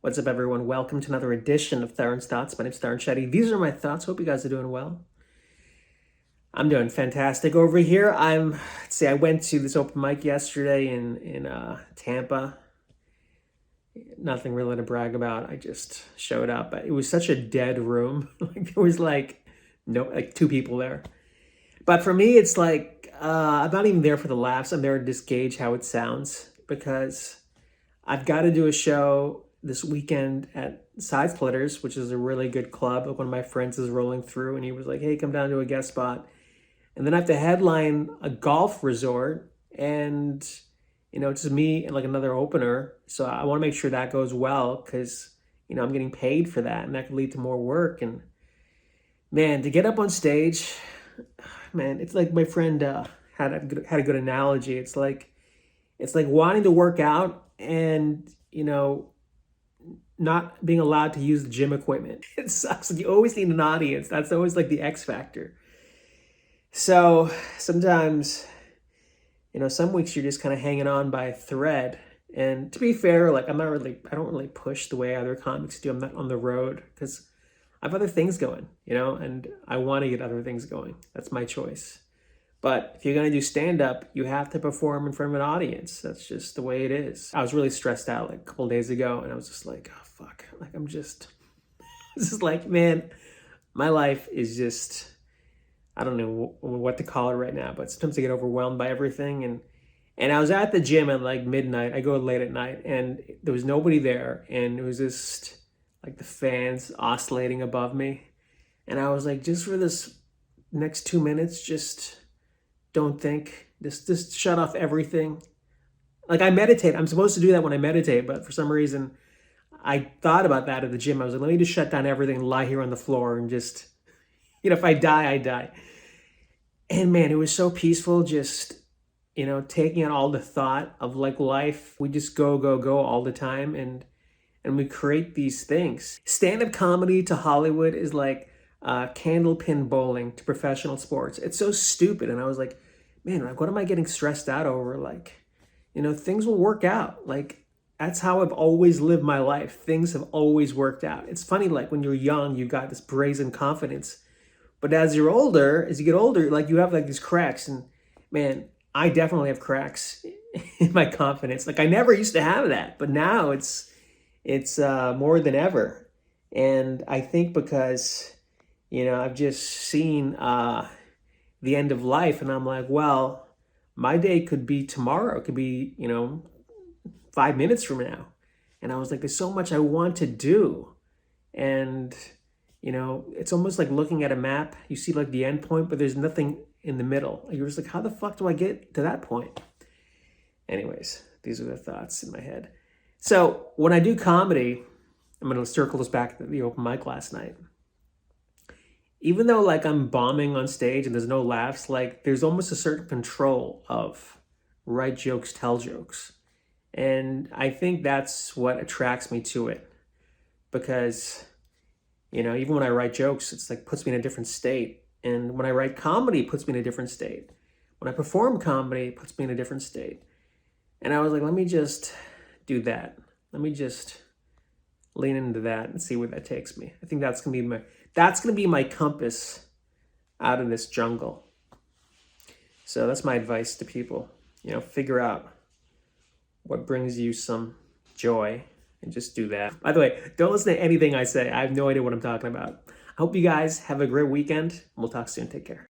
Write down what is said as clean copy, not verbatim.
What's up, everyone? Welcome to another edition of Tarun's Thoughts. My name's Tarun Shetty. These are my thoughts. Hope you guys are doing well. I'm doing fantastic over here. Let's see, I went to this open mic yesterday in Tampa. Nothing really to brag about. I just showed up. It was such a dead room. Like there was two people there. But for me, it's like I'm not even there for the laughs. I'm there to just gauge how it sounds because I've got to do a show this weekend at Side Splitters, which is a really good club. One of my friends is rolling through and he was like, hey, come down to a guest spot. And then I have to headline a golf resort and, it's just me and like another opener. So I want to make sure that goes well because, I'm getting paid for that and that could lead to more work. And man, to get up on stage, man, it's like my friend had a good analogy. It's like wanting to work out and, not being allowed to use the gym equipment. It sucks. You always need an audience. That's always like the X factor. So sometimes, some weeks you're just kind of hanging on by a thread. And to be fair, like I don't really push the way other comics do. I'm not on the road because I have other things going, and I want to get other things going. That's my choice. But if you're going to do stand-up, you have to perform in front of an audience. That's just the way it is. I was really stressed out like a couple of days ago, and I was just like, oh, fuck. Like, this is like, man, my life is just, I don't know what to call it right now, but sometimes I get overwhelmed by everything. And I was at the gym at like midnight. I go late at night, and there was nobody there. And it was just like the fans oscillating above me. And I was like, just for this next 2 minutes, just don't think, just shut off everything. Like I meditate. I'm supposed to do that when I meditate, but for some reason I thought about that at the gym. I was like, let me just shut down everything and lie here on the floor and just, if I die, I die. And man, it was so peaceful just, taking out all the thought of like life. We just go all the time and we create these things. Stand-up comedy to Hollywood is like candlepin bowling to professional sports. It's so stupid. And I was like, man, like, what am I getting stressed out over? Like, things will work out. Like, that's how I've always lived my life. Things have always worked out. It's funny, like when you're young, you've got this brazen confidence. But as you get older, like you have like these cracks. And man, I definitely have cracks in my confidence. Like I never used to have that, but now it's more than ever. And I think because I've just seen the end of life and I'm like, well, my day could be tomorrow. It could be, 5 minutes from now. And I was like, there's so much I want to do. And, it's almost like looking at a map. You see like the end point, but there's nothing in the middle. You're just like, how the fuck do I get to that point? Anyways, these are the thoughts in my head. So when I do comedy, I'm going to circle this back to the open mic last night. Even though like I'm bombing on stage and there's no laughs, like there's almost a certain control of write jokes, tell jokes. And I think that's what attracts me to it. Because, even when I write jokes, it's like puts me in a different state. And when I write comedy, it puts me in a different state. When I perform comedy, it puts me in a different state. And I was like, let me just do that. Let me just lean into that and see where that takes me. I think that's gonna be my compass out of this jungle. So that's my advice to people. Figure out what brings you some joy and just do that. By the way, don't listen to anything I say. I have no idea what I'm talking about. I hope you guys have a great weekend. We'll talk soon. Take care.